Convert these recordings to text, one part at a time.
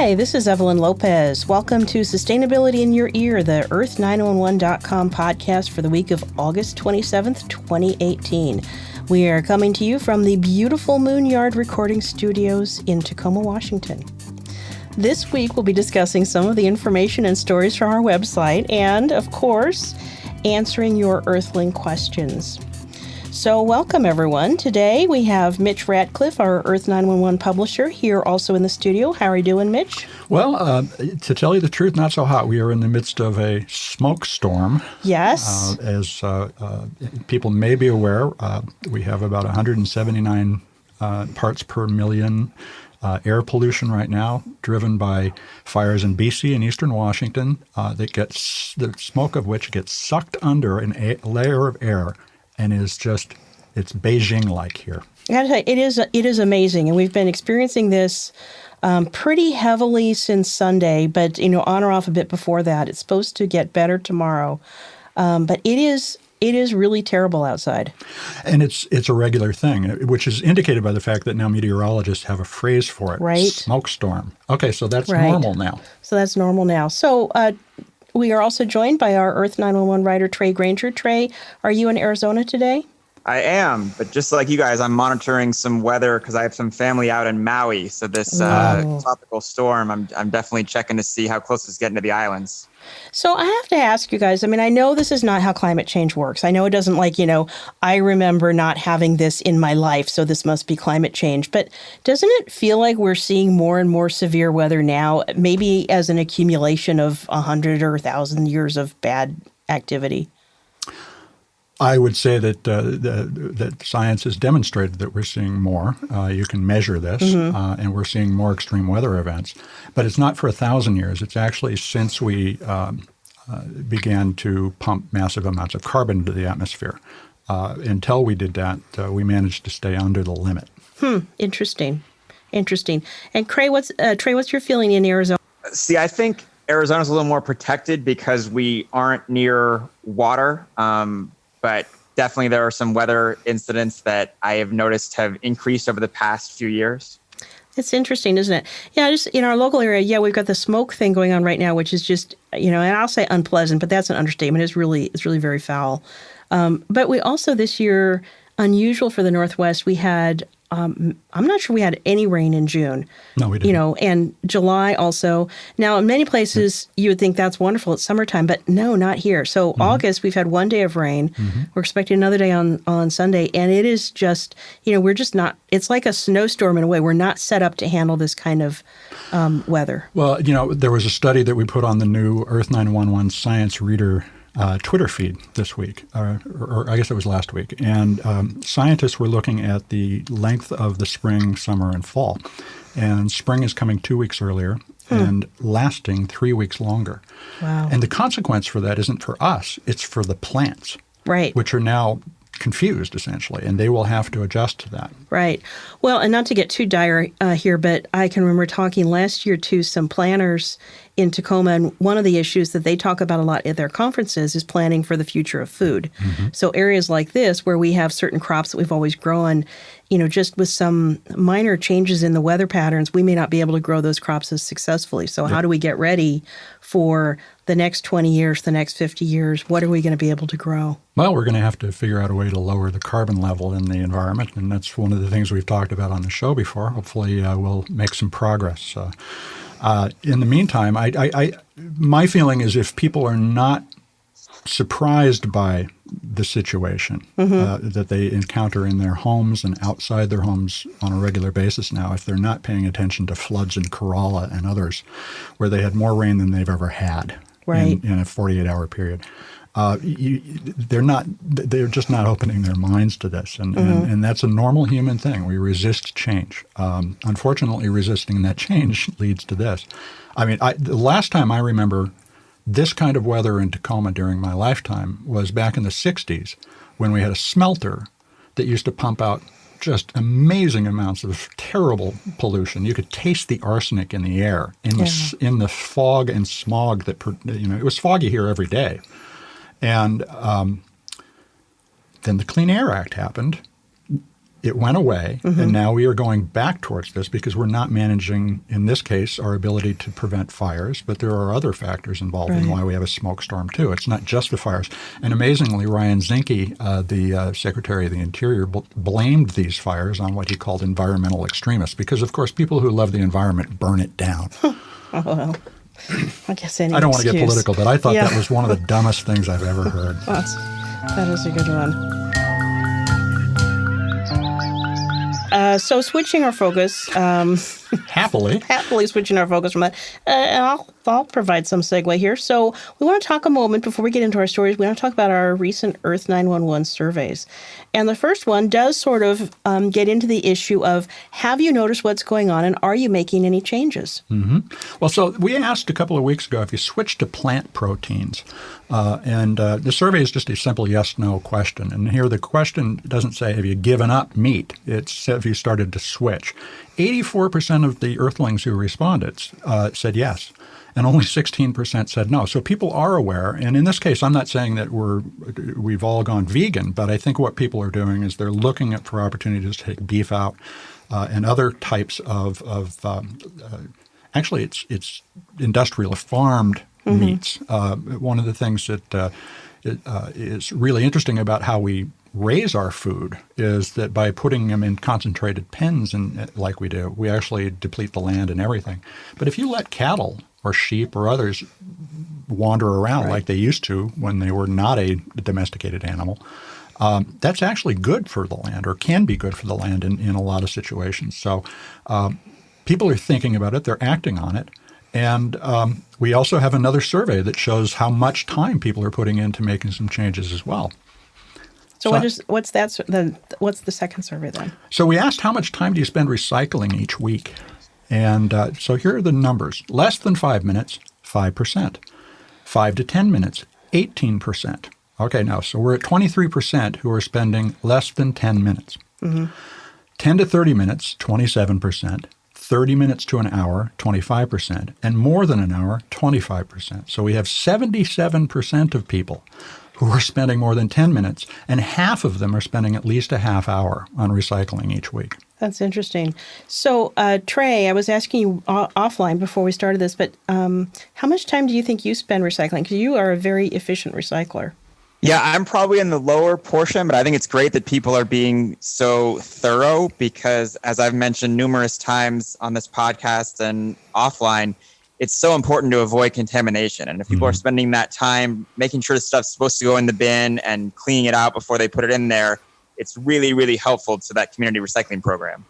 Hi, this is Evelyn Lopez. Welcome to Sustainability in Your Ear, the Earth911.com podcast for the week of August 27th, 2018. We are coming to you from the beautiful Moonyard Recording Studios in Tacoma, Washington. This week, we'll be discussing some of the information and stories from our website and, of course, answering your Earthling questions. So welcome, everyone. Today, we have Mitch Ratcliffe, our Earth911 publisher, here also in the studio. How are you doing, Mitch? Well, to tell you the truth, not so hot. We are in the midst of a smoke storm. Yes. As people may be aware, we have about 179 parts per million air pollution right now, driven by fires in BC and eastern Washington. The smoke of which gets sucked under a layer of air and is just, it's Beijing-like here. I gotta tell you, it is amazing, and we've been experiencing this pretty heavily since Sunday, but on or off a bit before that. It's supposed to get better tomorrow, but it is really terrible outside. And it's a regular thing, which is indicated by the fact that now meteorologists have a phrase for it, right? Smoke storm. Okay, so that's normal now. So we are also joined by our Earth911 writer, Trey Granger. Trey, are you in Arizona today? I am, but just like you guys, I'm monitoring some weather because I have some family out in Maui. So this tropical storm, I'm definitely checking to see how close it's getting to the islands. So I have to ask you guys, I know this is not how climate change works. I know it doesn't I remember not having this in my life, so this must be climate change. But doesn't it feel like we're seeing more and more severe weather now, maybe as an accumulation of 100 or 1,000 years of bad activity? I would say that that science has demonstrated that we're seeing more. You can measure this, and we're seeing more extreme weather events. But it's not for 1,000 years. It's actually since we began to pump massive amounts of carbon into the atmosphere. Until we did that, we managed to stay under the limit. Interesting. And Trey, what's your feeling in Arizona? See, I think Arizona's a little more protected because we aren't near water. But definitely there are some weather incidents that I have noticed have increased over the past few years. It's interesting, isn't it? Yeah, just in our local area, we've got the smoke thing going on right now, which is just, and I'll say unpleasant, but that's an understatement. It's really very foul. But we also this year, unusual for the Northwest, we had, I'm not sure we had any rain in June. No, we didn't. And July also. Now, in many places, you would think that's wonderful. It's summertime, but no, not here. So August, we've had one day of rain. We're expecting another day on Sunday. And it is just, we're just not, it's like a snowstorm in a way. We're not set up to handle this kind of weather. Well, there was a study that we put on the new Earth911 Science Reader Twitter feed this week, or I guess it was last week. And scientists were looking at the length of the spring, summer, and fall. And spring is coming 2 weeks earlier and lasting 3 weeks longer. Wow. And the consequence for that isn't for us, it's for the plants, right? Which are now confused, essentially, and they will have to adjust to that. Right. Well, and not to get too dire here, but I can remember talking last year to some planners in Tacoma, and one of the issues that they talk about a lot at their conferences is planning for the future of food. So areas like this, where we have certain crops that we've always grown, just with some minor changes in the weather patterns, we may not be able to grow those crops as successfully. So how do we get ready for the next 20 years, the next 50 years? What are we going to be able to grow? Well, we're going to have to figure out a way to lower the carbon level in the environment, and that's one of the things we've talked about on the show before. Hopefully we'll make some progress. In the meantime, my feeling is if people are not surprised by the situation that they encounter in their homes and outside their homes on a regular basis now, if they're not paying attention to floods in Kerala and others where they had more rain than they've ever had in a 48-hour period, they're just not opening their minds to this. And that's a normal human thing. We resist change. Unfortunately, resisting that change leads to this. The last time I remember this kind of weather in Tacoma during my lifetime was back in the 60s when we had a smelter that used to pump out just amazing amounts of terrible pollution. You could taste the arsenic in the air, in the fog and smog that, it was foggy here every day. And then the Clean Air Act happened, it went away, and now we are going back towards this because we're not managing, in this case, our ability to prevent fires, but there are other factors involved in why we have a smoke storm, too. It's not just the fires. And amazingly, Ryan Zinke, the Secretary of the Interior, blamed these fires on what he called environmental extremists because, of course, people who love the environment burn it down. Oh, well, I guess any I don't want to get excuse. political, but I thought that was one of the dumbest things I've ever heard. That is a good one. So switching our focus, Happily switching our focus from that, I'll provide some segue here. So we want to talk a moment before we get into our stories. We want to talk about our recent Earth911 surveys. And the first one does sort of get into the issue of, have you noticed what's going on and are you making any changes? Well, so we asked a couple of weeks ago if you switch to plant proteins. And the survey is just a simple yes-no question. And here the question doesn't say, have you given up meat? It's have you started to switch? 84% of the Earthlings who responded said yes, and only 16% said no. So people are aware. And in this case, I'm not saying that we've all gone vegan, but I think what people are doing is they're looking for opportunities to take beef out and other types of actually, it's industrial farmed meats. One of the things that is really interesting about how we raise our food is that by putting them in concentrated pens and like we do, we actually deplete the land and everything. But if you let cattle or sheep or others wander around like they used to when they were not a domesticated animal, that's actually good for the land or can be good for the land in a lot of situations. So people are thinking about it. They're acting on it. And we also have another survey that shows how much time people are putting into making some changes as well. So what's the second survey then? So we asked how much time do you spend recycling each week? And so here are the numbers. Less than 5 minutes, 5%. 5 to 10 minutes, 18%. Okay, now, so we're at 23% who are spending less than 10 minutes. 10 to 30 minutes, 27%. 30 minutes to an hour, 25%. And more than an hour, 25%. So we have 77% of people who are spending more than 10 minutes, and half of them are spending at least a half hour on recycling each week. That's interesting. So, Trey, I was asking you offline before we started this, but how much time do you think you spend recycling? Because you are a very efficient recycler. Yeah, I'm probably in the lower portion, but I think it's great that people are being so thorough because, as I've mentioned numerous times on this podcast and offline, it's so important to avoid contamination. And if people are spending that time making sure the stuff's supposed to go in the bin and cleaning it out before they put it in there, it's really, really helpful to that community recycling program.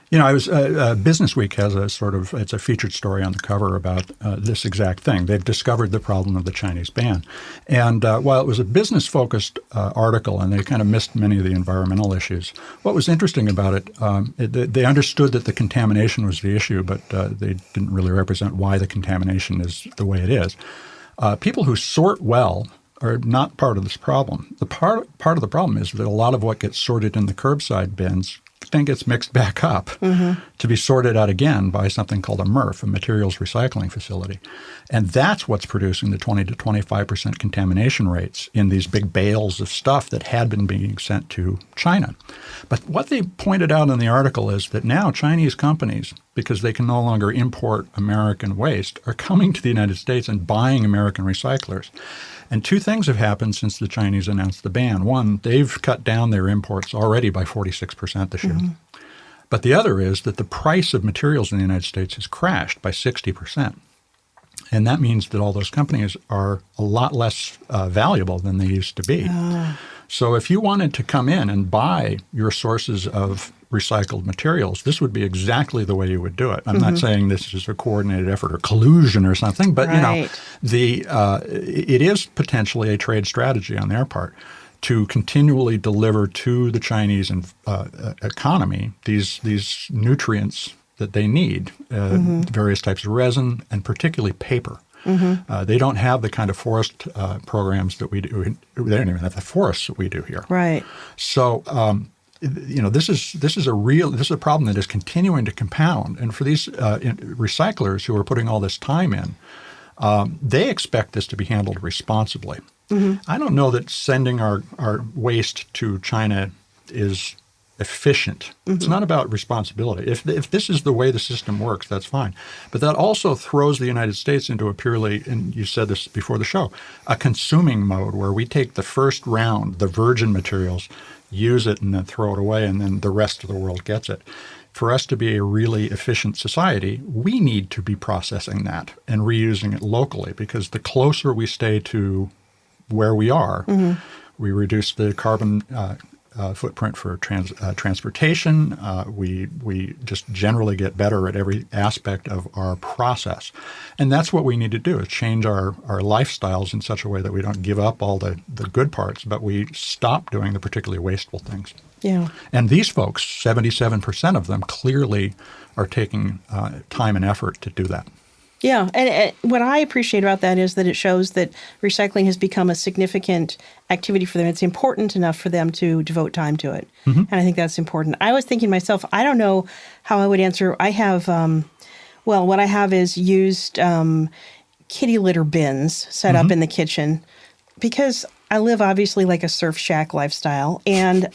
You know, Business Week has it's a featured story on the cover about this exact thing. They've discovered the problem of the Chinese ban. And while it was a business-focused article and they kind of missed many of the environmental issues, what was interesting about it, they understood that the contamination was the issue, but they didn't really represent why the contamination is the way it is. People who sort well are not part of this problem. The part of the problem is that a lot of what gets sorted in the curbside bins then gets mixed back up to be sorted out again by something called a MRF, a materials recycling facility. And that's what's producing the 20 to 25% contamination rates in these big bales of stuff that had been being sent to China. But what they pointed out in the article is that now Chinese companies, because they can no longer import American waste, are coming to the United States and buying American recyclers. And two things have happened since the Chinese announced the ban. One, they've cut down their imports already by 46% this year. But the other is that the price of materials in the United States has crashed by 60%. And that means that all those companies are a lot less valuable than they used to be. So if you wanted to come in and buy your sources of recycled materials, this would be exactly the way you would do it. I'm not saying this is a coordinated effort or collusion or something, but you know, it is potentially a trade strategy on their part to continually deliver to the Chinese economy these nutrients that they need, various types of resin and particularly paper. They don't have the kind of forest programs that we do. They don't even have the forests that we do here. Right. So, you know, this is a problem that is continuing to compound. And for these recyclers who are putting all this time in, they expect this to be handled responsibly. I don't know that sending our waste to China is efficient. It's not about responsibility. If this is the way the system works, that's fine. But that also throws the United States into a purely, and you said this before the show, a consuming mode where we take the first round, the virgin materials, use it and then throw it away, and then the rest of the world gets it. For us to be a really efficient society, we need to be processing that and reusing it locally, because the closer we stay to where we are, we reduce the carbon footprint for transportation. We just generally get better at every aspect of our process. And that's what we need to do, is change our lifestyles in such a way that we don't give up all the good parts, but we stop doing the particularly wasteful things. Yeah. And these folks, 77% of them, clearly are taking time and effort to do that. Yeah, and what I appreciate about that is that it shows that recycling has become a significant activity for them. It's important enough for them to devote time to it, and I think that's important. I was thinking to myself, I don't know how I would answer. I have, what I have is used kitty litter bins set up in the kitchen, because I live obviously like a surf shack lifestyle, and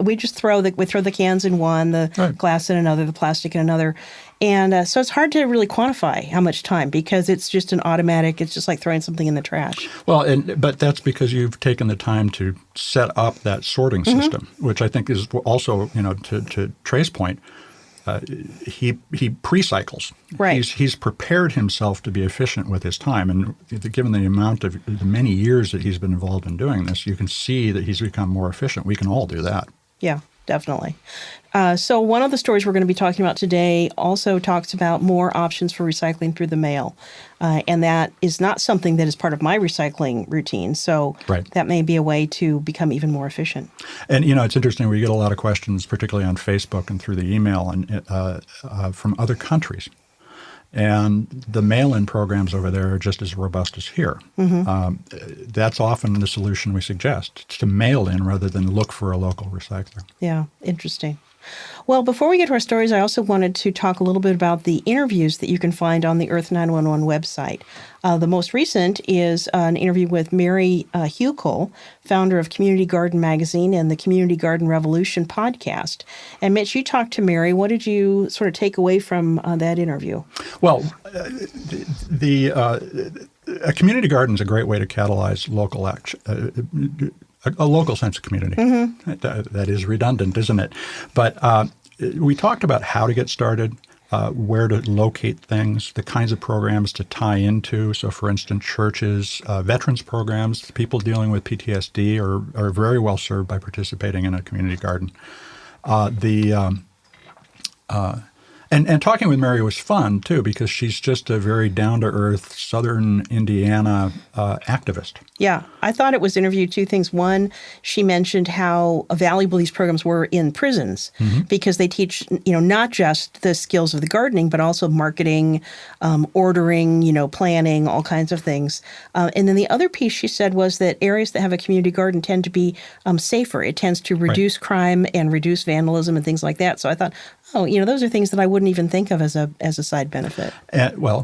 we just throw the cans in one, the glass in another, the plastic in another. And so it's hard to really quantify how much time, because it's just an automatic. It's just like throwing something in the trash. Well, but that's because you've taken the time to set up that sorting system, which I think is also, to Trey's point, he pre-cycles. Right. He's prepared himself to be efficient with his time. And given the amount of the many years that he's been involved in doing this, you can see that he's become more efficient. We can all do that. Yeah, definitely. So one of the stories we're going to be talking about today also talks about more options for recycling through the mail. And that is not something that is part of my recycling routine. So that may be a way to become even more efficient. And, it's interesting. We get a lot of questions, particularly on Facebook and through the email, and from other countries. And the mail-in programs over there are just as robust as here. That's often the solution we suggest, to mail in rather than look for a local recycler. Yeah, interesting. Well, before we get to our stories, I also wanted to talk a little bit about the interviews that you can find on the Earth911 website. The most recent is an interview with Mary Huckel, founder of Community Garden Magazine and the Community Garden Revolution podcast. And Mitch, you talked to Mary. What did you sort of take away from that interview? Well, a community garden is a great way to catalyze local action. A local sense of community. That is redundant, isn't it? But we talked about how to get started, where to locate things, the kinds of programs to tie into. So, for instance, churches, veterans programs, people dealing with PTSD are very well served by participating in a community garden. And talking with Mary was fun, too, because she's just a very down-to-earth Southern Indiana activist. Yeah, I thought it was interviewed two things. One, she mentioned how valuable these programs were in prisons because they teach, not just the skills of the gardening, but also marketing, ordering, planning, all kinds of things. And then the other piece she said was that areas that have a community garden tend to be safer. It tends to reduce crime and reduce vandalism and things like that. So I thought, those are things that I wouldn't even think of as a side benefit.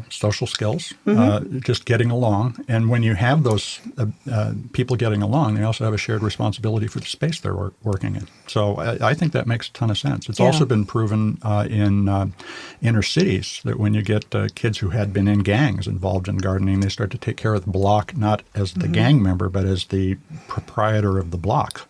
Social skills, just getting along. And when you have those people getting along, they also have a shared responsibility for the space they're working in. So I think that makes a ton of sense. It's also been proven in inner cities that when you get kids who had been in gangs involved in gardening, they start to take care of the block, not as the gang member, but as the proprietor of the block.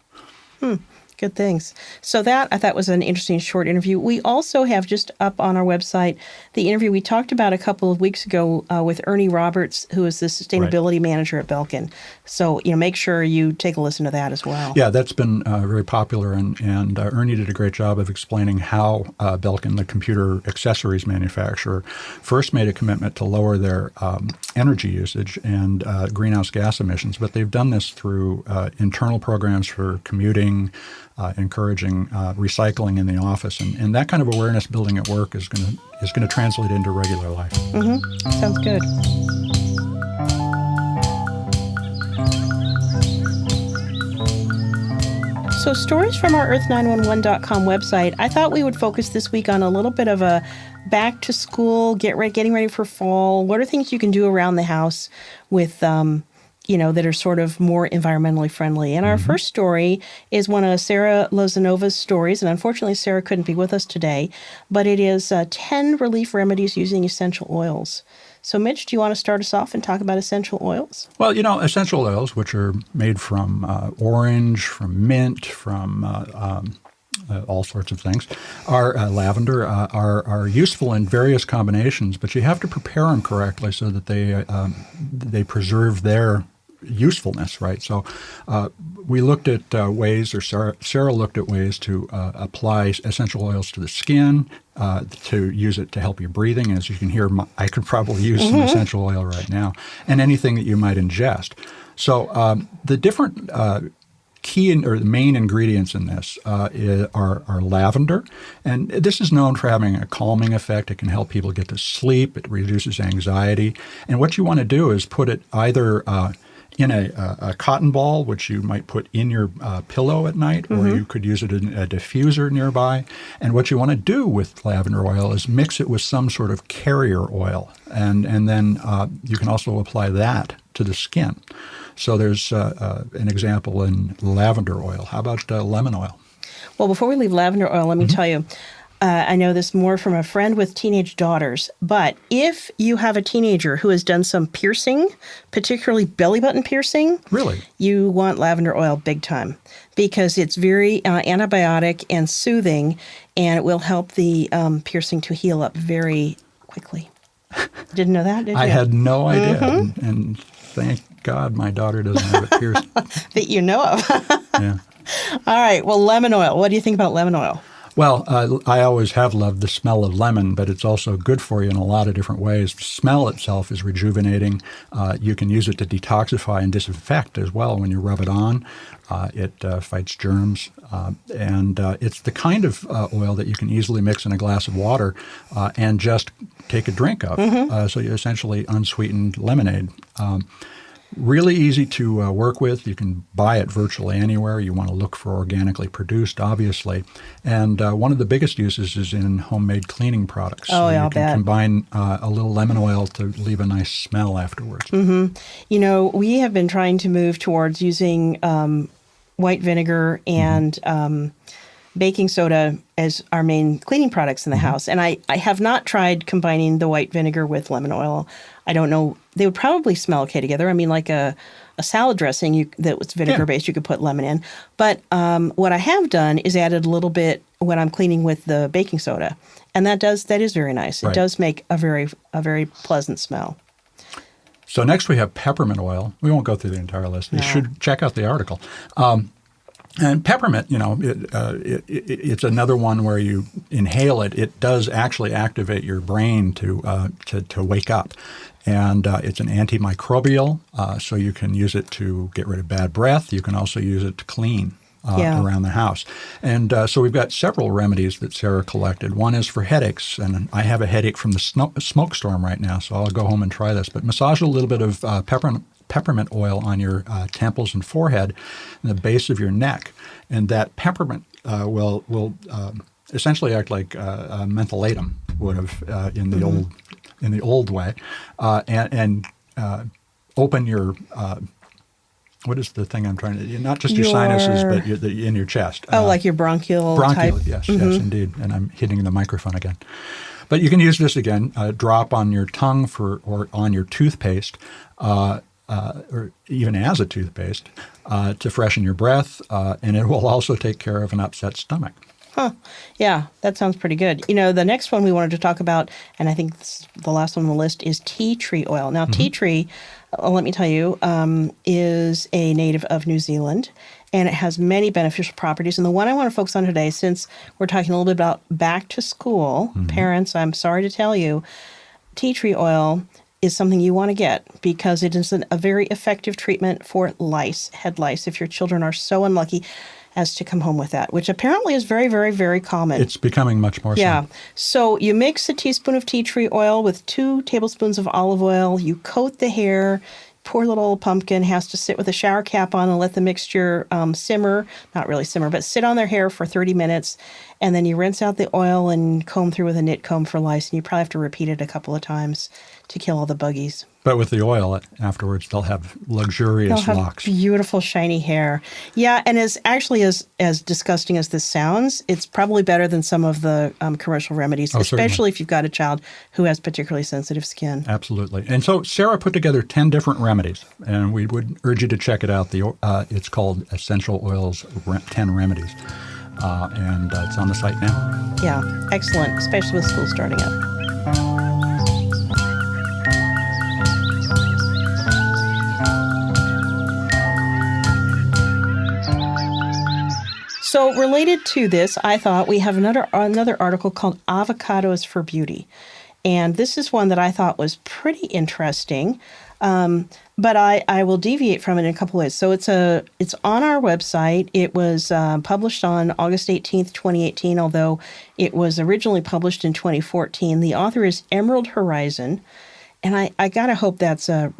Good things. So that I thought was an interesting short interview. We also have just up on our website the interview we talked about a couple of weeks ago with Ernie Roberts, who is the sustainability manager at Belkin. So, make sure you take a listen to that as well. Yeah, that's been very popular, and Ernie did a great job of explaining how Belkin, the computer accessories manufacturer, first made a commitment to lower their energy usage and greenhouse gas emissions, but they've done this through internal programs for commuting, encouraging recycling in the office, and that kind of awareness building at work is going to translate into regular life. Sounds good. So stories from our Earth911.com website. I thought we would focus this week on a little bit of a back to school, getting ready for fall. What are things you can do around the house with that are sort of more environmentally friendly. And our first story is one of Sarah Lozanova's stories, and unfortunately Sarah couldn't be with us today, but it is 10 relief remedies using essential oils. So Mitch, do you want to start us off and talk about essential oils? Well, essential oils, which are made from orange, from mint, from all sorts of things, are lavender, are useful in various combinations, but you have to prepare them correctly so that they preserve their usefulness, right? So we looked at ways, or Sarah looked at ways to apply essential oils to the skin, to use it to help your breathing. As you can hear, I could probably use some essential oil right now, and anything that you might ingest. So the different or the main ingredients in this are lavender, and this is known for having a calming effect. It can help people get to sleep. It reduces anxiety. And what you want to do is put it either in a cotton ball, which you might put in your pillow at night, or you could use it in a diffuser nearby. And what you want to do with lavender oil is mix it with some sort of carrier oil, and then you can also apply that to the skin. So there's an example in lavender oil. How about lemon oil? Well, before we leave lavender oil, let me tell you, I know this more from a friend with teenage daughters, but if you have a teenager who has done some piercing, particularly belly button piercing, really, you want lavender oil big time, because it's very antibiotic and soothing, and it will help the piercing to heal up very quickly. Didn't know that, did you? I had no idea, and thank God my daughter doesn't have it pierced. That you know of. Yeah. All right. Well, lemon oil. What do you think about lemon oil? Well, I always have loved the smell of lemon, but it's also good for you in a lot of different ways. The smell itself is rejuvenating. You can use it to detoxify and disinfect as well when you rub it on. It fights germs. And it's the kind of oil that you can easily mix in a glass of water and just take a drink of. So you essentially unsweetened lemonade. Really easy to work with. You can buy it virtually anywhere. You want to look for organically produced, obviously. And one of the biggest uses is in homemade cleaning products. Oh, yeah, you can combine a little lemon oil to leave a nice smell afterwards. We have been trying to move towards using white vinegar and baking soda as our main cleaning products in the house. And I have not tried combining the white vinegar with lemon oil. I don't know. They would probably smell okay together. I mean, like a salad dressing that was vinegar-based, you could put lemon in. But what I have done is added a little bit when I'm cleaning with the baking soda. And that is very nice. It does make a very pleasant smell. So next we have peppermint oil. We won't go through the entire list. You should check out the article. And peppermint, it's another one where you inhale it. It does actually activate your brain to wake up. And it's an antimicrobial, so you can use it to get rid of bad breath. You can also use it to clean around the house. And so we've got several remedies that Sarah collected. One is for headaches, and I have a headache from the smoke storm right now, so I'll go home and try this. But massage a little bit of peppermint oil on your temples and forehead and the base of your neck, and that peppermint will essentially act like mentholatum would have in the old way, and open your what is the thing I'm trying to, not just your sinuses, but in your chest. Like your bronchial type? Yes, yes, indeed. And I'm hitting the microphone again. But you can use this again, drop on your tongue or on your toothpaste, or even as a toothpaste, to freshen your breath, and it will also take care of an upset stomach. Huh. Yeah, that sounds pretty good. The next one we wanted to talk about, and I think the last one on the list, is tea tree oil. Now, tea tree, let me tell you, is a native of New Zealand, and it has many beneficial properties. And the one I want to focus on today, since we're talking a little bit about back to school, parents, I'm sorry to tell you, tea tree oil is something you want to get because it is a very effective treatment for lice, head lice, if your children are so unlucky as to come home with that, which apparently is very, very, very common. It's becoming much more so. Yeah. So you mix a teaspoon of tea tree oil with 2 tablespoons of olive oil. You coat the hair. Poor little pumpkin has to sit with a shower cap on and let the mixture simmer. Not really simmer, but sit on their hair for 30 minutes. And then you rinse out the oil and comb through with a knit comb for lice. And you probably have to repeat it a couple of times to kill all the buggies. But with the oil, afterwards, they'll have luxurious They'll have locks. beautiful, shiny hair. Yeah, and as disgusting as this sounds, it's probably better than some of the commercial remedies, especially certainly. if you've got a child who has particularly sensitive skin. Absolutely. And so Sarah put together 10 different remedies, and we would urge you to check it out. It's called Essential Oils 10 Remedies, and it's on the site now. Yeah, excellent, especially with school starting up. So related to this, I thought we have another article called Avocados for Beauty. And this is one that I thought was pretty interesting, but I will deviate from it in a couple ways. So it's on our website. It was published on August 18th, 2018, although it was originally published in 2014. The author is Emerald Horizon, and I got to hope that's a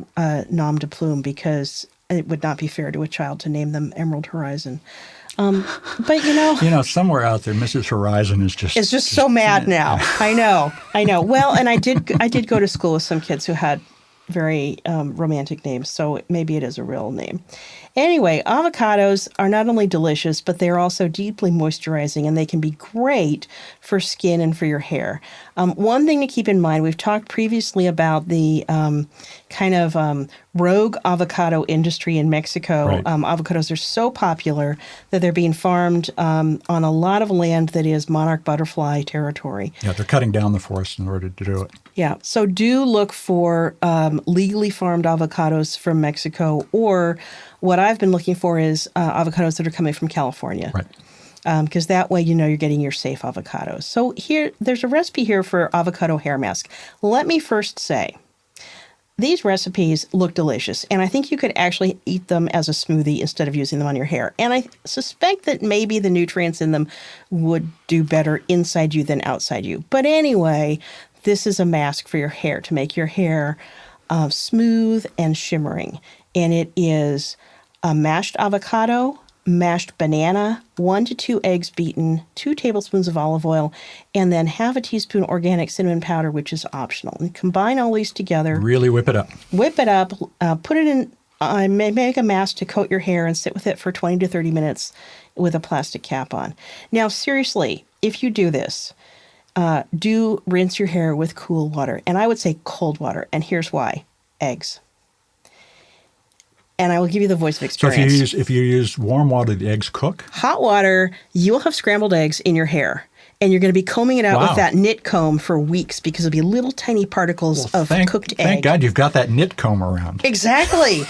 nom de plume, because it would not be fair to a child to name them Emerald Horizon. But somewhere out there, Mrs. Horizon is just so mad now. I know. Well, and I did go to school with some kids who had very romantic names, so maybe it is a real name. Anyway, avocados are not only delicious, but they're also deeply moisturizing, and they can be great for skin and for your hair. One thing to keep in mind, we've talked previously about the rogue avocado industry in Mexico. Right. Avocados are so popular that they're being farmed on a lot of land that is monarch butterfly territory. Yeah, they're cutting down the forest in order to do it. Yeah, so do look for legally farmed avocados from Mexico, or what I've been looking for is avocados that are coming from California. Right. Because that way you're getting your safe avocados. So there's a recipe here for avocado hair mask. Let me first say, these recipes look delicious, and I think you could actually eat them as a smoothie instead of using them on your hair. And I suspect that maybe the nutrients in them would do better inside you than outside you. But anyway, this is a mask for your hair to make your hair smooth and shimmering. And it is a mashed avocado, mashed banana, 1 to 2 eggs beaten, 2 tablespoons of olive oil, and then half a teaspoon organic cinnamon powder, which is optional. And combine all these together. Really whip it up. Whip it up. Put it in. Make a mask to coat your hair and sit with it for 20 to 30 minutes with a plastic cap on. Now, seriously, if you do this, do rinse your hair with cool water. And I would say cold water. And here's why. Eggs. And I will give you the voice of experience. So if you use warm water, the eggs cook? Hot water, you will have scrambled eggs in your hair. And you're going to be combing it out with that knit comb for weeks, because it'll be little tiny particles of cooked egg. Thank God you've got that knit comb around. Exactly.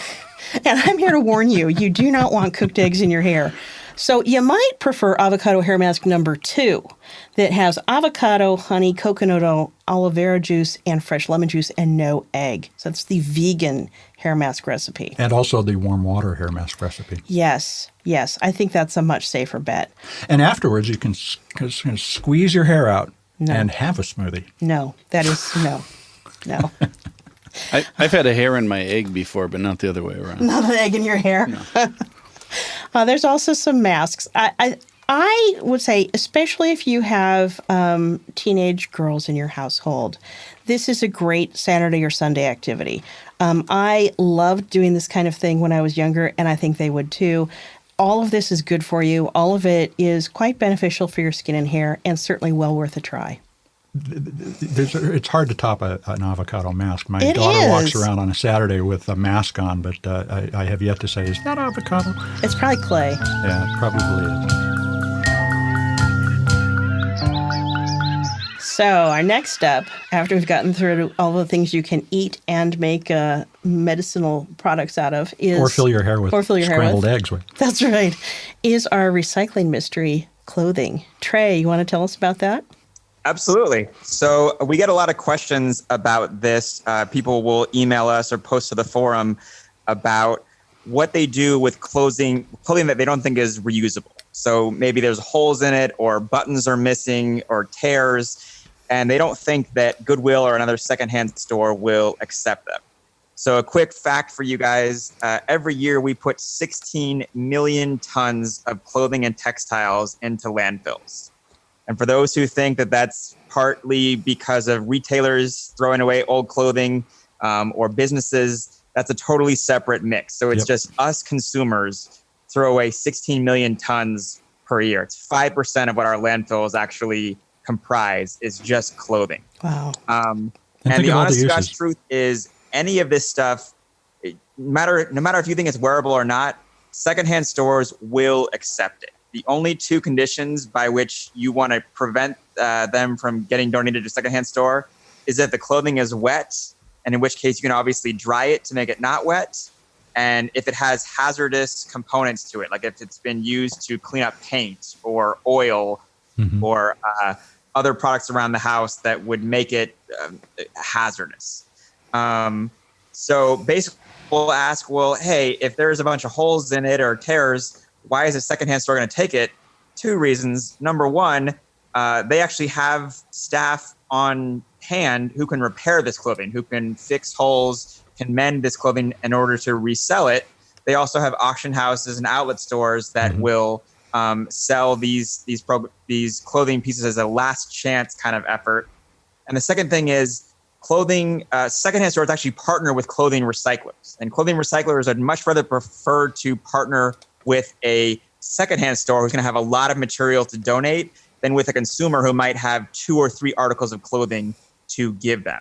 And I'm here to warn you, you do not want cooked eggs in your hair. So you might prefer avocado hair mask number 2 that has avocado, honey, coconut oil, aloe vera juice, and fresh lemon juice, and no egg. So that's the vegan hair mask recipe. And also the warm water hair mask recipe. Yes. I think that's a much safer bet. And afterwards, you can squeeze your hair out and have a smoothie. No, that is no. I've had a hair in my egg before, but not the other way around. Not an egg in your hair? No. There's also some masks. I would say, especially if you have teenage girls in your household, this is a great Saturday or Sunday activity. I loved doing this kind of thing when I was younger, and I think they would too. All of this is good for you. All of it is quite beneficial for your skin and hair, and certainly well worth a try. It's hard to top an avocado mask. My daughter walks around on a Saturday with a mask on, but I have yet to say, is that avocado? It's probably clay. Yeah, it probably is. So our next step, after we've gotten through all the things you can eat and make medicinal products out of, is... Or fill your hair with scrambled eggs with. That's right. Is our recycling mystery clothing. Trey, you want to tell us about that? Absolutely. So we get a lot of questions about this. People will email us or post to the forum about what they do with clothing that they don't think is reusable. So maybe there's holes in it, or buttons are missing, or tears, and they don't think that Goodwill or another secondhand store will accept them. So a quick fact for you guys, every year we put 16 million tons of clothing and textiles into landfills. And for those who think that that's partly because of retailers throwing away old clothing, or businesses, that's a totally separate mix. So it's just us consumers throw away 16 million tons per year. It's 5% of what our landfills actually comprise is just clothing. Wow. And the honest to God's truth is any of this stuff, no matter if you think it's wearable or not, secondhand stores will accept it. The only two conditions by which you want to prevent them from getting donated to a secondhand store is that the clothing is wet, and in which case you can obviously dry it to make it not wet. And if it has hazardous components to it, like if it's been used to clean up paint or oil or other products around the house that would make it hazardous. So basically we'll ask, well, hey, if there's a bunch of holes in it or tears, why is a secondhand store going to take it? Two reasons. Number one, they actually have staff on hand who can repair this clothing, who can fix holes, can mend this clothing in order to resell it. They also have auction houses and outlet stores that will sell these clothing pieces as a last chance kind of effort. And the second thing is secondhand stores actually partner with clothing recyclers. And clothing recyclers would much rather prefer to partner with a secondhand store who's going to have a lot of material to donate than with a consumer who might have 2 or 3 articles of clothing to give them.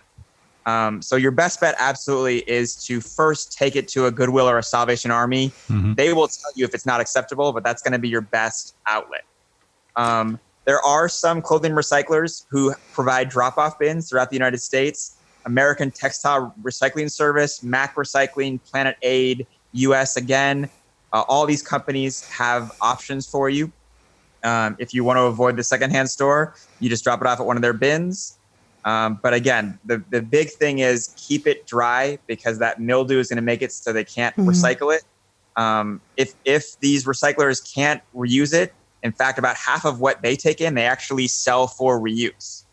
So your best bet absolutely is to first take it to a Goodwill or a Salvation Army. They will tell you if it's not acceptable, but that's going to be your best outlet. There are some clothing recyclers who provide drop-off bins throughout the United States. American Textile Recycling Service, Mac Recycling, Planet Aid, US Again. All these companies have options for you. If you want to avoid the secondhand store, you just drop it off at one of their bins. But again, the big thing is keep it dry because that mildew is going to make it so they can't recycle it. If these recyclers can't reuse it, in fact, about half of what they take in, they actually sell for reuse.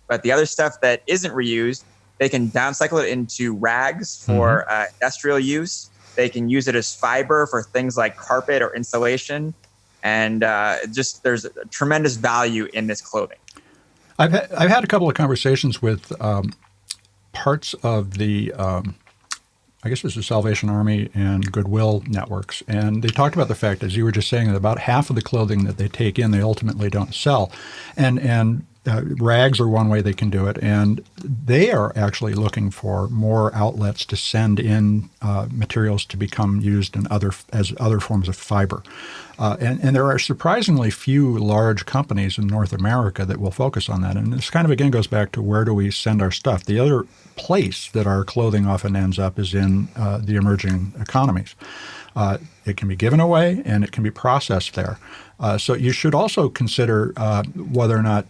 But the other stuff that isn't reused, they can downcycle it into rags for industrial use. They can use it as fiber for things like carpet or insulation. And there's a tremendous value in this clothing. I've had a couple of conversations with parts of the I guess it's the Salvation Army and Goodwill networks. And they talked about the fact, as you were just saying, that about half of the clothing that they take in, they ultimately don't sell. And rags are one way they can do it. And they are actually looking for more outlets to send in materials to become used in other forms of fiber. And there are surprisingly few large companies in North America that will focus on that. And this kind of, again, goes back to where do we send our stuff? The other place that our clothing often ends up is in the emerging economies. It can be given away and it can be processed there. So you should also consider whether or not,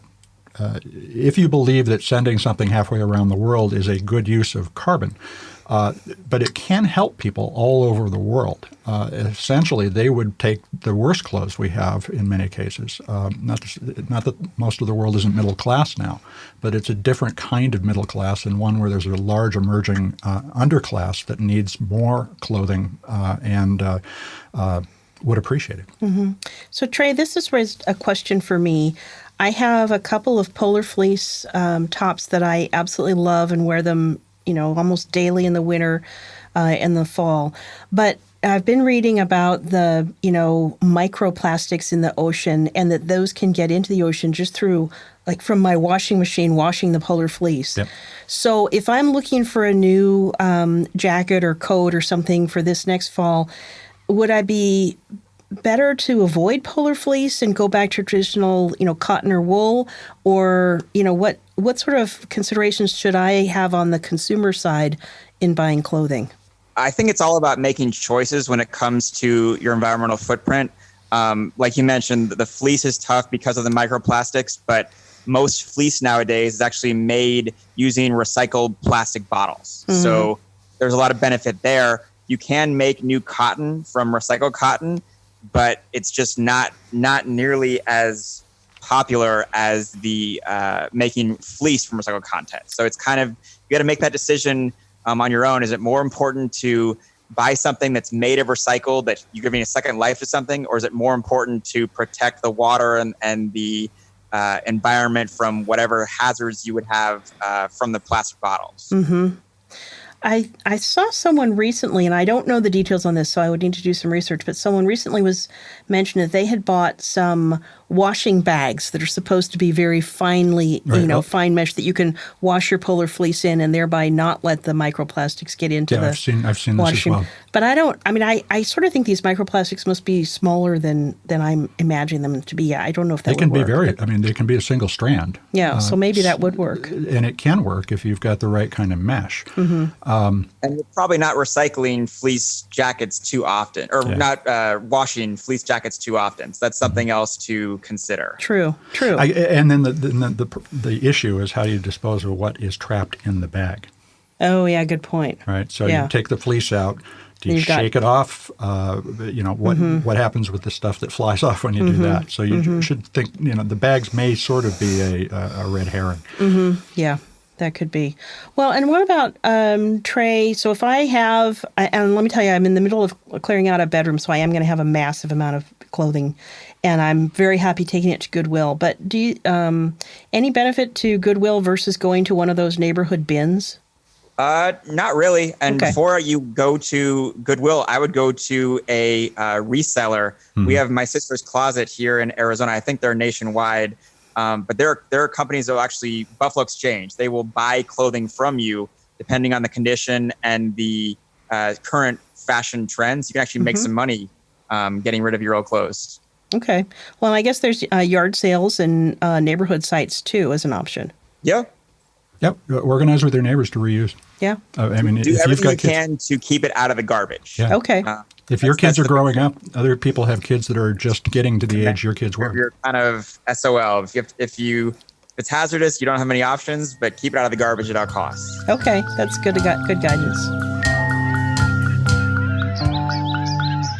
if you believe that sending something halfway around the world is a good use of carbon, but it can help people all over the world. Essentially, they would take the worst clothes we have in many cases. Not that most of the world isn't middle class now, but it's a different kind of middle class and one where there's a large emerging underclass that needs more clothing and would appreciate it. So, Trey, this has raised a question for me. I have a couple of polar fleece tops that I absolutely love and wear them, almost daily in the winter and the fall. But I've been reading about the, microplastics in the ocean and that those can get into the ocean just through, like from my washing machine, washing the polar fleece. Yep. So if I'm looking for a new jacket or coat or something for this next fall, would I be better to avoid polar fleece and go back to traditional, cotton or wool? Or, what sort of considerations should I have on the consumer side in buying clothing? I think it's all about making choices when it comes to your environmental footprint. Like you mentioned, the fleece is tough because of the microplastics, but most fleece nowadays is actually made using recycled plastic bottles. So there's a lot of benefit there. You can make new cotton from recycled cotton, but it's just not nearly as popular as the making fleece from recycled content. So it's kind of, you got to make that decision on your own. Is it more important to buy something that's made of recycled, that you're giving a second life to something, or is it more important to protect the water and the environment from whatever hazards you would have from the plastic bottles? I saw someone recently, and I don't know the details on this, so I would need to do some research, but someone recently was mentioned that they had bought some washing bags that are supposed to be very finely, Right. fine mesh that you can wash your polar fleece in and thereby not let the microplastics get into the I've seen this as washing. well. But I sort of think these microplastics must be smaller than I'm imagining them to be. I don't know if that They can would be work. they can be a single strand. Yeah, so maybe that would work. And it can work if you've got the right kind of mesh. And you're probably not recycling fleece jackets too often, or not washing fleece jackets too often. So that's something else to consider. True. And then the issue is how do you dispose of what is trapped in the bag, Oh, yeah, good point. right? So Yeah. you take the fleece out. Do you You've got- shake it off? What happens with the stuff that flies off when you do that? So you should think, the bags may sort of be a red herring. Yeah, that could be. Well, and what about Trey? So if I have, and let me tell you, I'm in the middle of clearing out a bedroom, so I am going to have a massive amount of clothing, and I'm very happy taking it to Goodwill. But do you, any benefit to Goodwill versus going to one of those neighborhood bins? Not really. And Okay. before you go to Goodwill, I would go to a reseller. We have My Sister's Closet here in Arizona. I think they're nationwide. But there are companies that will actually, Buffalo Exchange, they will buy clothing from you depending on the condition and the current fashion trends. You can actually make some money getting rid of your old clothes. Okay. Well, I guess there's yard sales and neighborhood sites too as an option. Yeah. Yep. Organize with your neighbors to reuse. Yeah. Do if you've everything got you kids, can to keep it out of the garbage. Yeah. Okay. if your kids that's are the growing up, other people have kids that are just getting to the age your kids were. You're kind of SOL. If it's hazardous, you don't have many options, but keep it out of the garbage at all costs. Okay. That's good. Good guidance.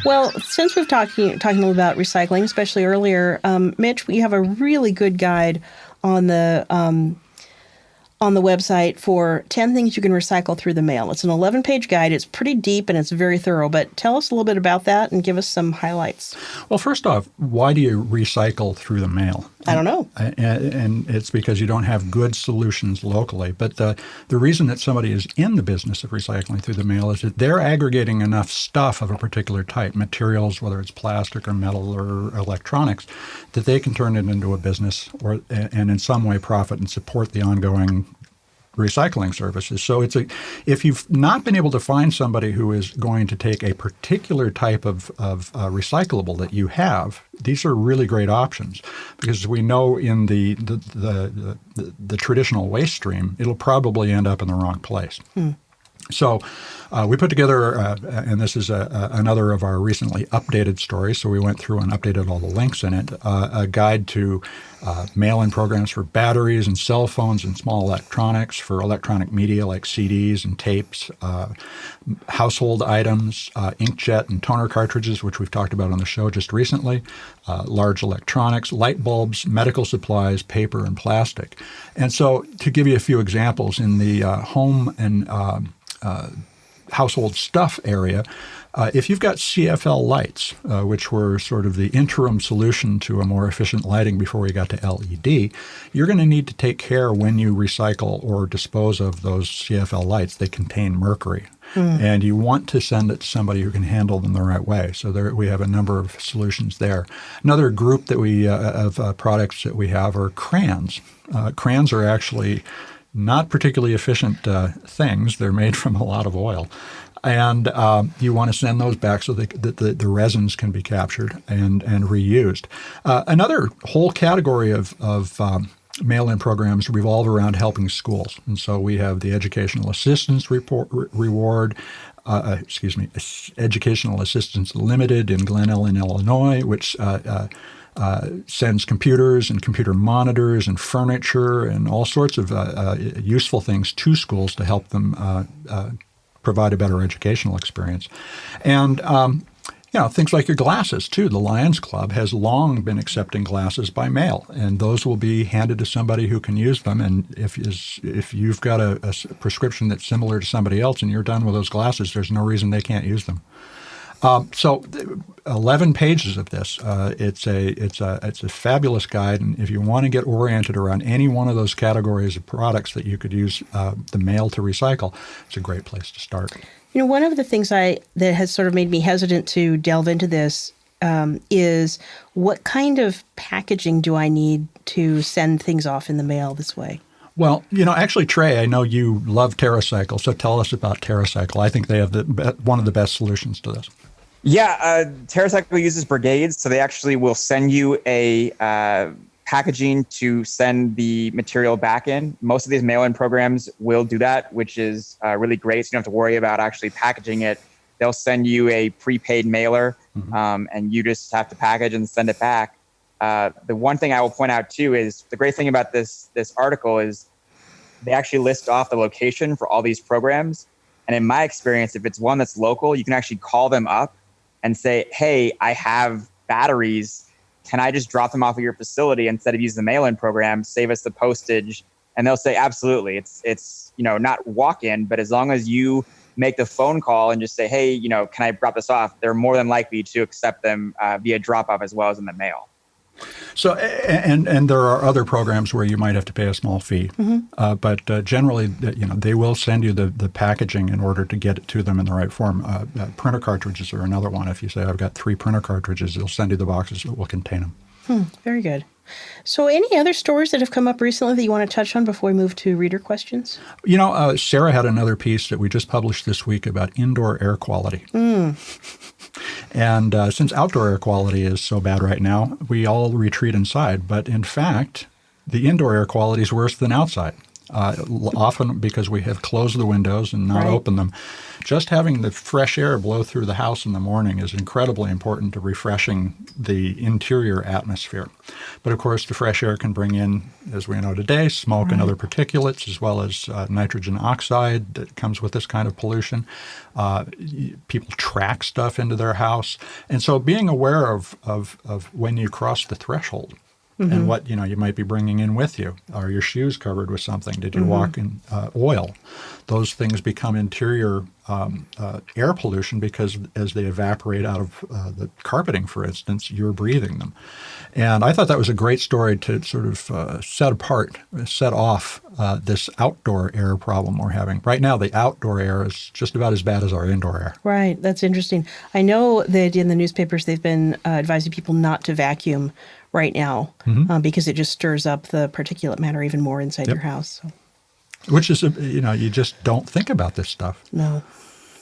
Well, since we've talking a little about recycling, especially earlier, Mitch, we have a really good guide on the website for 10 things you can recycle through the mail. It's an 11-page guide. It's pretty deep and it's very thorough, but tell us a little bit about that and give us some highlights. Well, first off, why do you recycle through the mail? I don't know. And it's because you don't have good solutions locally. But the reason that somebody is in the business of recycling through the mail is that they're aggregating enough stuff of a particular type, materials, whether it's plastic or metal or electronics, that they can turn it into a business and in some way profit and support the ongoing recycling services. So if you've not been able to find somebody who is going to take a particular type of recyclable that you have, these are really great options because we know in the traditional waste stream, it'll probably end up in the wrong place. So we put together, and this is another of our recently updated stories, so we went through and updated all the links in it, a guide to mail-in programs for batteries and cell phones and small electronics, for electronic media like CDs and tapes, household items, inkjet and toner cartridges, which we've talked about on the show just recently, large electronics, light bulbs, medical supplies, paper, and plastic. And so to give you a few examples, in the home and household stuff area, if you've got CFL lights, which were sort of the interim solution to a more efficient lighting before we got to LED, you're going to need to take care when you recycle or dispose of those CFL lights. They contain mercury. And you want to send it to somebody who can handle them the right way. So we have a number of solutions there. Another group that of products that we have are crayons. Crayons are actually not particularly efficient things. They're made from a lot of oil. And you want to send those back so that the resins can be captured and reused. Another whole category of mail-in programs revolve around helping schools. And so we have the Educational Assistance Reward, Educational Assistance Limited in Glen Ellyn, Illinois, which sends computers and computer monitors and furniture and all sorts of useful things to schools to help them provide a better educational experience. And things like your glasses, too. The Lions Club has long been accepting glasses by mail, and those will be handed to somebody who can use them. And if you've got a prescription that's similar to somebody else and you're done with those glasses, there's no reason they can't use them. So 11 pages of this. It's a fabulous guide, and if you want to get oriented around any one of those categories of products that you could use the mail to recycle, it's a great place to start. You know, one of the things that has sort of made me hesitant to delve into this is what kind of packaging do I need to send things off in the mail this way? Well, actually, Trey, I know you love TerraCycle, so tell us about TerraCycle. I think they have one of the best solutions to this. Yeah, TerraCycle uses brigades, so they actually will send you a packaging to send the material back in. Most of these mail-in programs will do that, which is really great, so you don't have to worry about actually packaging it. They'll send you a prepaid mailer, and you just have to package and send it back. The one thing I will point out too is the great thing about this article is they actually list off the location for all these programs. And in my experience, if it's one that's local, you can actually call them up and say, hey, I have batteries. Can I just drop them off at your facility instead of using the mail-in program, save us the postage? And they'll say, absolutely. It's not walk-in, but as long as you make the phone call and just say, hey, can I drop this off? They're more than likely to accept them via drop-off as well as in the mail. So, and there are other programs where you might have to pay a small fee, but generally, they will send you the packaging in order to get it to them in the right form. Printer cartridges are another one. If you say, I've got 3 printer cartridges, they'll send you the boxes that will contain them. Very good. So any other stories that have come up recently that you want to touch on before we move to reader questions? Sarah had another piece that we just published this week about indoor air quality. And since outdoor air quality is so bad right now, we all retreat inside. But in fact, the indoor air quality is worse than outside, often because we have closed the windows and not opened them. Just having the fresh air blow through the house in the morning is incredibly important to refreshing the interior atmosphere. But of course, the fresh air can bring in, as we know today, smoke and other particulates, as well as nitrogen oxide that comes with this kind of pollution. People track stuff into their house. And so being aware of when you cross the threshold and what you might be bringing in with you. Are your shoes covered with something? Did you walk in oil? Those things become interior air pollution because as they evaporate out of the carpeting, for instance, you're breathing them. And I thought that was a great story to sort of set off this outdoor air problem we're having. Right now, the outdoor air is just about as bad as our indoor air. Right. That's interesting. I know that in the newspapers, they've been advising people not to vacuum right now because it just stirs up the particulate matter even more inside your house. So. Which is, you just don't think about this stuff. No.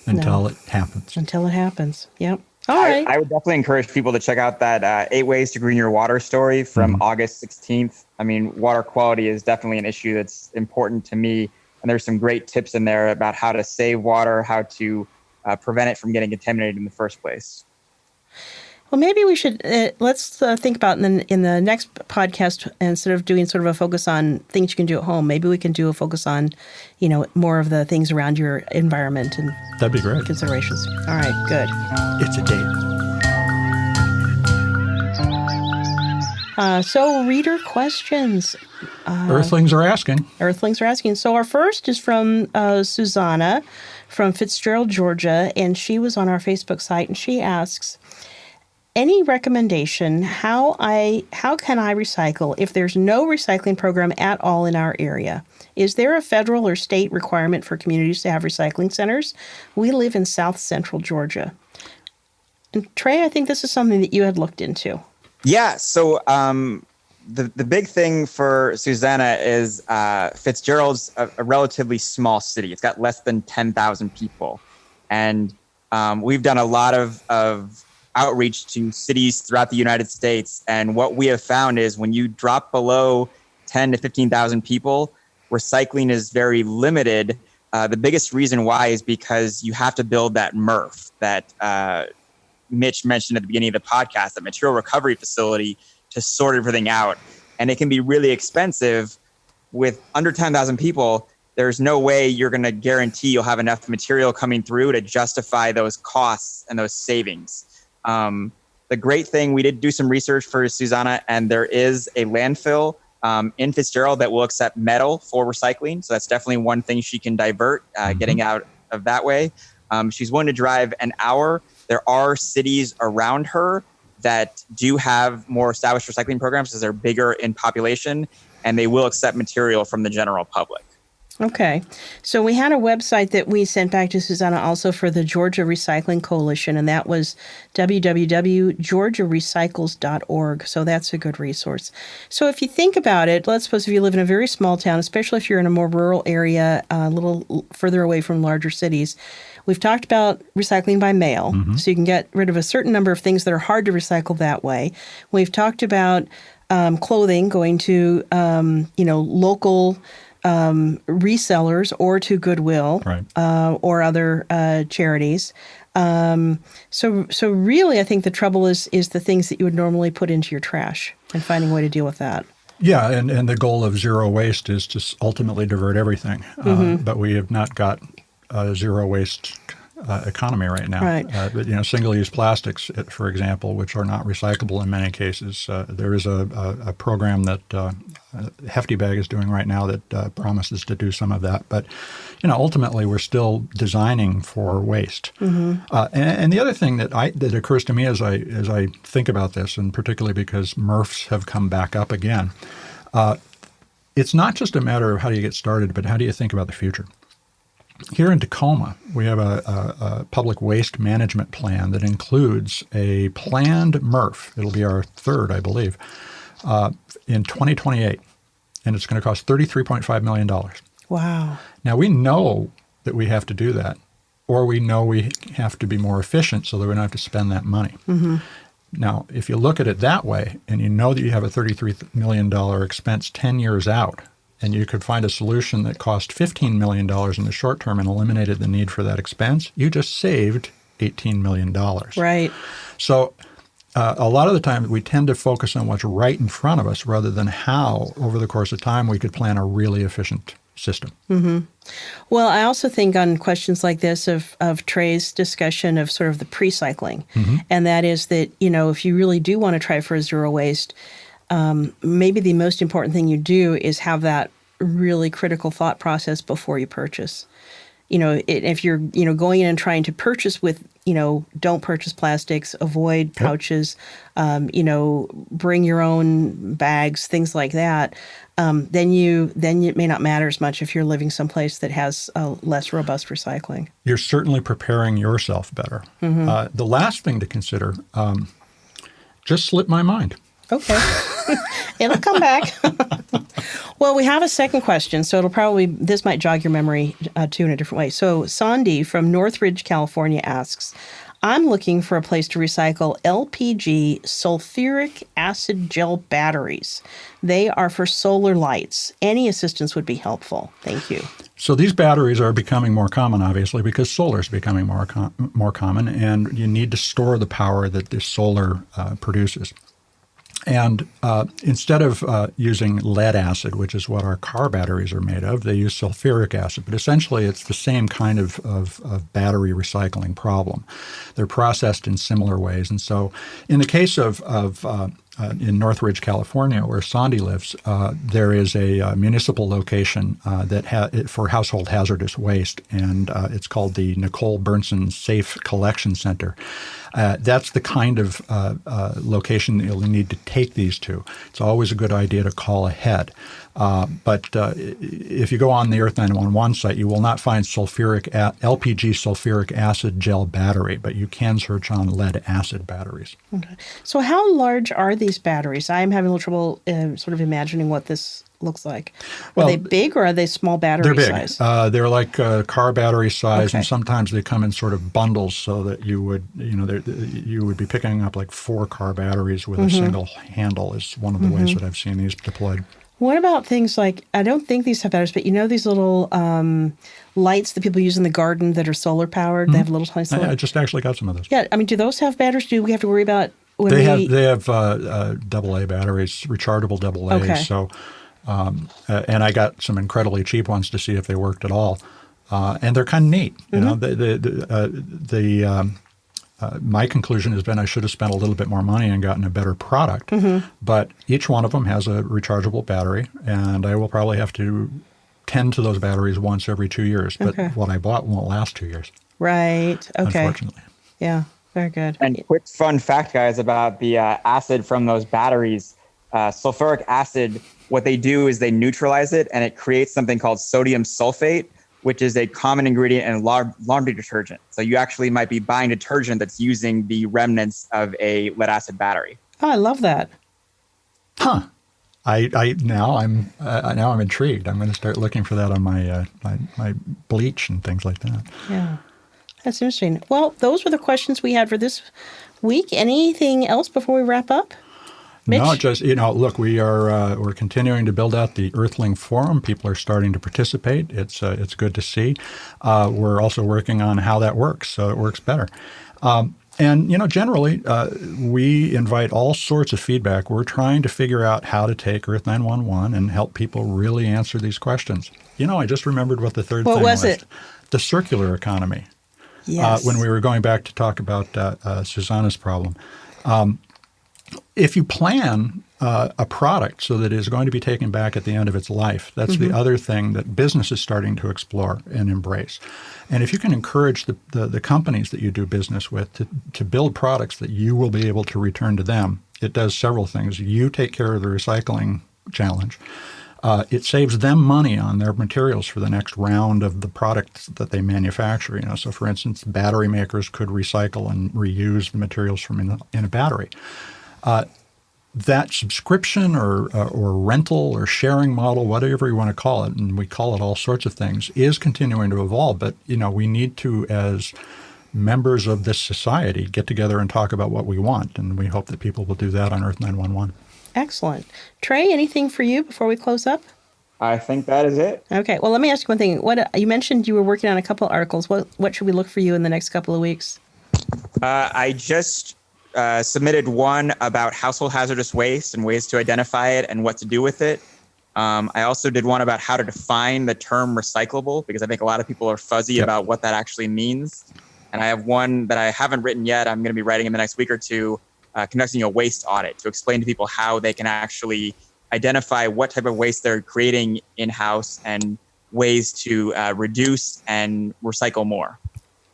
Until it happens. Until it happens. Yep. All right. I would definitely encourage people to check out that 8 Ways to Green Your Water story from August 16th. I mean, water quality is definitely an issue that's important to me. And there's some great tips in there about how to save water, how to prevent it from getting contaminated in the first place. Well, maybe we should let's think about in the next podcast, instead of doing sort of a focus on things you can do at home, maybe we can do a focus on, more of the things around your environment and that'd be great considerations. All right, good. It's a date. So reader questions. Earthlings are asking. So our first is from Susanna from Fitzgerald, Georgia, and she was on our Facebook site, and she asks, any recommendation how can I recycle if there's no recycling program at all in our area? Is there a federal or state requirement for communities to have recycling centers? We live in South Central Georgia. And Trey, I think this is something that you had looked into. Yeah. So the big thing for Susanna is Fitzgerald's a relatively small city. It's got less than 10,000 people. And we've done a lot of outreach to cities throughout the United States. And what we have found is when you drop below 10 to 15,000 people, recycling is very limited. The biggest reason why is because you have to build that MRF that Mitch mentioned at the beginning of the podcast, that material recovery facility to sort everything out. And it can be really expensive. With under 10,000 people, there's no way you're going to guarantee you'll have enough material coming through to justify those costs and those savings. The great thing, we did do some research for Susanna, and there is a landfill in Fitzgerald that will accept metal for recycling. So that's definitely one thing she can divert, getting out of that way. She's willing to drive an hour There are cities around her that do have more established recycling programs because they're bigger in population, and they will accept material from the general public. Okay. So we had a website that we sent back to Susanna also for the Georgia Recycling Coalition, and that was www.georgiarecycles.org. So that's a good resource. So if you think about it, let's suppose if you live in a very small town, especially if you're in a more rural area, a little further away from larger cities, we've talked about recycling by mail, so you can get rid of a certain number of things that are hard to recycle that way. We've talked about clothing going to, local resellers or to Goodwill, Right. or other charities. So really, I think the trouble is the things that you would normally put into your trash and finding a way to deal with that. Yeah, and the goal of zero waste is to ultimately divert everything. But we have not got a zero waste economy right now. Right. But, single-use plastics, for example, which are not recyclable in many cases. There is a program that Hefty Bag is doing right now that promises to do some of that. But, ultimately, we're still designing for waste. And the other thing that occurs to me as I think about this, and particularly because MRFs have come back up again, it's not just a matter of how do you get started, but how do you think about the future? Here in Tacoma, we have a public waste management plan that includes a planned MRF. It'll be our third, I believe, in 2028, and it's going to cost $33.5 million. Wow. Now, we know that we have to do that, or we know we have to be more efficient so that we don't have to spend that money. Now, if you look at it that way, and you know that you have a $33 million expense 10 years out, and you could find a solution that cost $15 million in the short term and eliminated the need for that expense, you just saved $18 million. Right. So a lot of the time we tend to focus on what's right in front of us rather than how, over the course of time, we could plan a really efficient system. Well, I also think on questions like this of Trey's discussion of sort of the pre-cycling, and that is that, if you really do want to try for a zero waste, maybe the most important thing you do is have that really critical thought process before you purchase. If you're, going in and trying to purchase with, don't purchase plastics, avoid pouches, bring your own bags, things like that, then it may not matter as much if you're living someplace that has less robust recycling. You're certainly preparing yourself better. The last thing to consider just slipped my mind. Okay. It'll come back. Well, we have a second question, so this might jog your memory too in a different way. So Sandy from Northridge, California asks, I'm looking for a place to recycle LPG sulfuric acid gel batteries. They are for solar lights. Any assistance would be helpful. Thank you. So these batteries are becoming more common, obviously, because solar is becoming more common, and you need to store the power that the solar produces. And instead of using lead acid, which is what our car batteries are made of, they use sulfuric acid. But essentially, it's the same kind of battery recycling problem. They're processed in similar ways. And so in the case of in Northridge, California, where Sandy lives, there is a municipal location for household hazardous waste, and it's called the Nicole Bernson Safe Collection Center. That's the kind of location that you'll need to take these to. It's always a good idea to call ahead. But if you go on the Earth911 site, you will not find LPG sulfuric acid gel battery, but you can search on lead acid batteries. Okay. So how large are these batteries? I'm having a little trouble sort of imagining what this looks like. Are they big or are they small battery size? They're big. They're like car battery size, Okay. and sometimes they come in sort of bundles so that you would be picking up like 4 car batteries with a single handle is one of the ways that I've seen these deployed. What about things like, I don't think these have batteries, but these little lights that people use in the garden that are solar powered? They have little tiny solar. I just actually got some of those. Yeah, do those have batteries? Do we have to worry about when They have AA batteries, rechargeable AA. Okay. So, and I got some incredibly cheap ones to see if they worked at all, and they're kind of neat. My conclusion has been I should have spent a little bit more money and gotten a better product. But each one of them has a rechargeable battery, and I will probably have to tend to those batteries once every 2 years. But what I bought won't last 2 years. Right. Okay. Unfortunately. Yeah. Very good. And quick fun fact, guys, about the acid from those batteries. Sulfuric acid, what they do is they neutralize it, and it creates something called sodium sulfate, which is a common ingredient in laundry detergent. So you actually might be buying detergent that's using the remnants of a lead acid battery. Oh, I love that. Huh. Now I'm intrigued. I'm going to start looking for that on my my bleach and things like that. Yeah. That's interesting. Well, those were the questions we had for this week. Anything else before we wrap up? Mitch? No, just, look, we're continuing to build out the Earthling forum. People are starting to participate. It's good to see. We're also working on how that works so it works better. And, generally, we invite all sorts of feedback. We're trying to figure out how to take Earth911 and help people really answer these questions. I just remembered what the third thing was. What was it? The circular economy. Yes. When we were going back to talk about Susanna's problem. If you plan a product so that it is going to be taken back at the end of its life, that's the other thing that business is starting to explore and embrace. And if you can encourage the companies that you do business with to build products that you will be able to return to them, it does several things. You take care of the recycling challenge. It saves them money on their materials for the next round of the products that they manufacture. So, for instance, battery makers could recycle and reuse the materials from in a battery. That subscription or rental or sharing model, whatever you want to call it, and we call it all sorts of things, is continuing to evolve. But, we need to, as members of this society, get together and talk about what we want. And we hope that people will do that on Earth911. Excellent. Trey, anything for you before we close up? I think that is it. Okay. Well, let me ask you one thing. What you mentioned you were working on a couple articles. What should we look for you in the next couple of weeks? I just submitted one about household hazardous waste and ways to identify it and what to do with it. I also did one about how to define the term recyclable, because I think a lot of people are fuzzy about what that actually means. And I have one that I haven't written yet. I'm going to be writing in the next week or two, conducting a waste audit to explain to people how they can actually identify what type of waste they're creating in-house and ways to reduce and recycle more.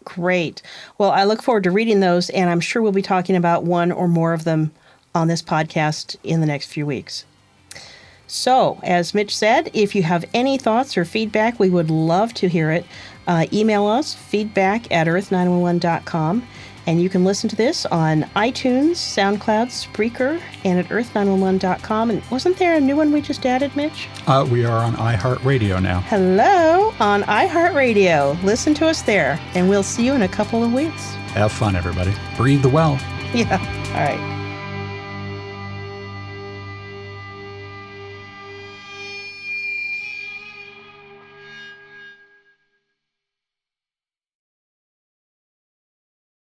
Great. Well, I look forward to reading those, and I'm sure we'll be talking about one or more of them on this podcast in the next few weeks. So, as Mitch said, if you have any thoughts or feedback, we would love to hear it. Email us, feedback@earth911.com. And you can listen to this on iTunes, SoundCloud, Spreaker, and at earth911.com. And wasn't there a new one we just added, Mitch? We are on iHeartRadio now. Hello, on iHeartRadio. Listen to us there, and we'll see you in a couple of weeks. Have fun, everybody. Breathe the well. Yeah. All right.